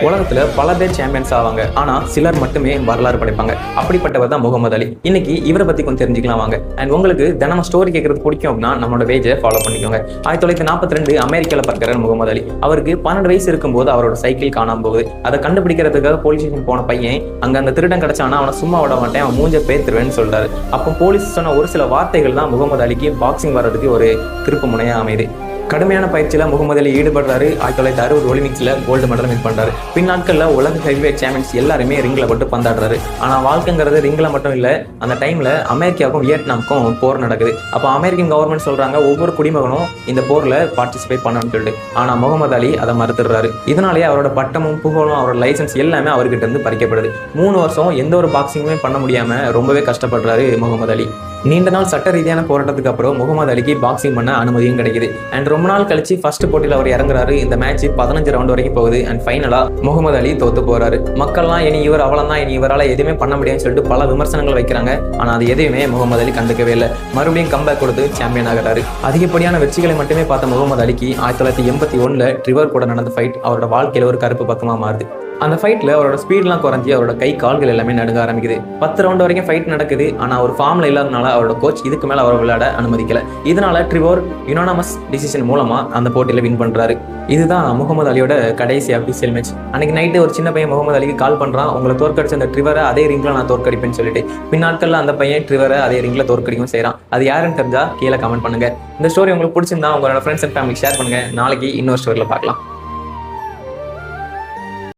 உலகத்துல பல பேர் சாம்பியன்ஸ் ஆவாங்க, ஆனா சிலர் மட்டுமே வரலாறு படைப்பாங்க. அப்படிப்பட்டவர் தான் முகமது அலி. இன்னைக்கு இவரை பத்தி கொஞ்சம் தெரிஞ்சுக்கலாம் வாங்க. அண்ட் உங்களுக்கு தினமும் ஸ்டோரி கேட்கறது பிடிக்கும் அப்படின்னா நம்மளோட பேஜை ஃபாலோ பண்ணிக்கோங்க. 1942 அமெரிக்கால பிறக்கிறார் முகமது அலி. அவருக்கு 12 வயசு இருக்கும்போது அவரோட சைக்கிள் காணாம போகுது. அதை கண்டுபிடிக்கிறதுக்காக போலீஸ் ஸ்டேஷன் போன பையன் அங்க அந்த திருடன் கிடைச்சானா அவனை சும்மா விட மாட்டேன், அவன் மூஞ்ச பேத்துருவேன்னு சொல்றாரு. அப்போ போலீஸ் சொன்ன ஒரு சில வார்த்தைகள் தான் முகமது அலிக்கு பாக்ஸிங் வர்றதுக்கு ஒரு திருப்பு முனையா அமையுது. கடுமையான பயிற்சியில முகமது அலி ஈடுபடுறாரு. 1960 ஒலிம்பிக்ஸ்ல கோல்டு மெடல் வின் பண்றாரு. பின்னாட்கள்ல உலக ஹெவிவேட் சாம்பியன்ஸ் எல்லாருமே ரிங்ல போட்டு பந்தாடுறாரு. ஆனா வாழ்க்கைங்கிறது ரிங்ல மட்டும் இல்ல. அந்த டைம்ல அமெரிக்காவுக்கும் வியட்நாமுக்கும் போர் நடக்குது. அப்போ அமெரிக்கன் கவர்மெண்ட் சொல்றாங்க ஒவ்வொரு குடிமகனும் இந்த போர்ல பார்ட்டிசிபேட் பண்ணணும்னு சொல்லிட்டு. ஆனா முகமது அலி அதை மறுத்துடுறாரு. இதனாலேயே அவரோட பட்டமும் புகழும் அவரோட லைசன்ஸ் எல்லாமே அவர்கிட்ட இருந்து பறிக்கப்படுது. 3 வருஷம் எந்த ஒரு பாக்ஸிங்குமே பண்ண முடியாம ரொம்பவே கஷ்டப்படுறாரு முகமது அலி. நீண்ட நாள் சட்ட ரீதியான போராட்டத்துக்கு அப்புறம் முகமது அலிக்கு பாக்ஸிங் பண்ண அனுமதியும் கிடைக்குது. அண்ட் ரொம்ப நாள் கழிச்சு ஃபர்ஸ்ட் போட்டியில் அவர் இறங்குறாரு. இந்த மேட்ச் 15 ரவுண்ட் வரைக்கும் போகுது. அண்ட் ஃபைனலா முகமது அலி தோத்து போறாரு. மக்கள்லாம் இனி இவர் அவ்வளவுதான், இனி இவரால் எதுவுமே பண்ண முடியும்னு சொல்லிட்டு பல விமர்சனங்கள் வைக்கிறாங்க. ஆனா அது எதுவுமே முகமது அலி கண்டுக்கவே இல்லை. மறுபடியும் கம்பேக் கொடுத்து சாம்பியன் ஆகிறாரு. அதிகப்படியான வெற்றிகளை மட்டுமே பார்த்த முகமது அலிக்கு 1981 ட்ரிவர் கூட நடந்த ஃபைட் அவரோட வாழ்க்கையில ஒரு கருப்பு பக்கமா மாறுது. அந்த ஃபைட்ல அவரோட ஸ்பீட்லாம் குறைஞ்சி அவரோட கை கால்கள் எல்லாமே நடுங்க ஆரம்பிக்குது. 10 ரவுண்ட் வரைக்கும் ஃபைட் நடக்குது. ஆனா ஒரு ஃபார்ம்ல இல்லாதனால அவரோட கோச் இதுக்கு மேல அவர் விளையாட அனுமதிக்கல. இதனால ட்ரிவர் யுனானமஸ் டிசிஷன் மூலமா அந்த போட்டியில வின் பண்றாரு. இதுதான் முகமது அலியோட கடைசி அபிஷியல் மேட்ச். அன்னைக்கு நைட்டு ஒரு சின்ன பையன் முகமது அலிக்கு கால் பண்றான், உங்களை தோற்கடிச்ச அந்த ட்ரிவரை அதே ரிங்ல நான் தோற்கடிப்பேன்னு சொல்லிட்டு. பின்னாட்கள்ல அந்த பையன் ட்ரிவரை அதே ரிங்ல தோற்கடிக்கும் செய்யறான். அது யாருன்னு தெரிஞ்சா கீழே கமெண்ட் பண்ணுங்க. இந்த ஸ்டோரி உங்களுக்கு பிடிச்சிருந்தா உங்களோட ஃப்ரெண்ட்ஸ் அண்ட் ஃபேமிலிக்கு ஷேர் பண்ணுங்க. நாளைக்கு இன்னொரு ஸ்டோரியில பார்க்கலாம்.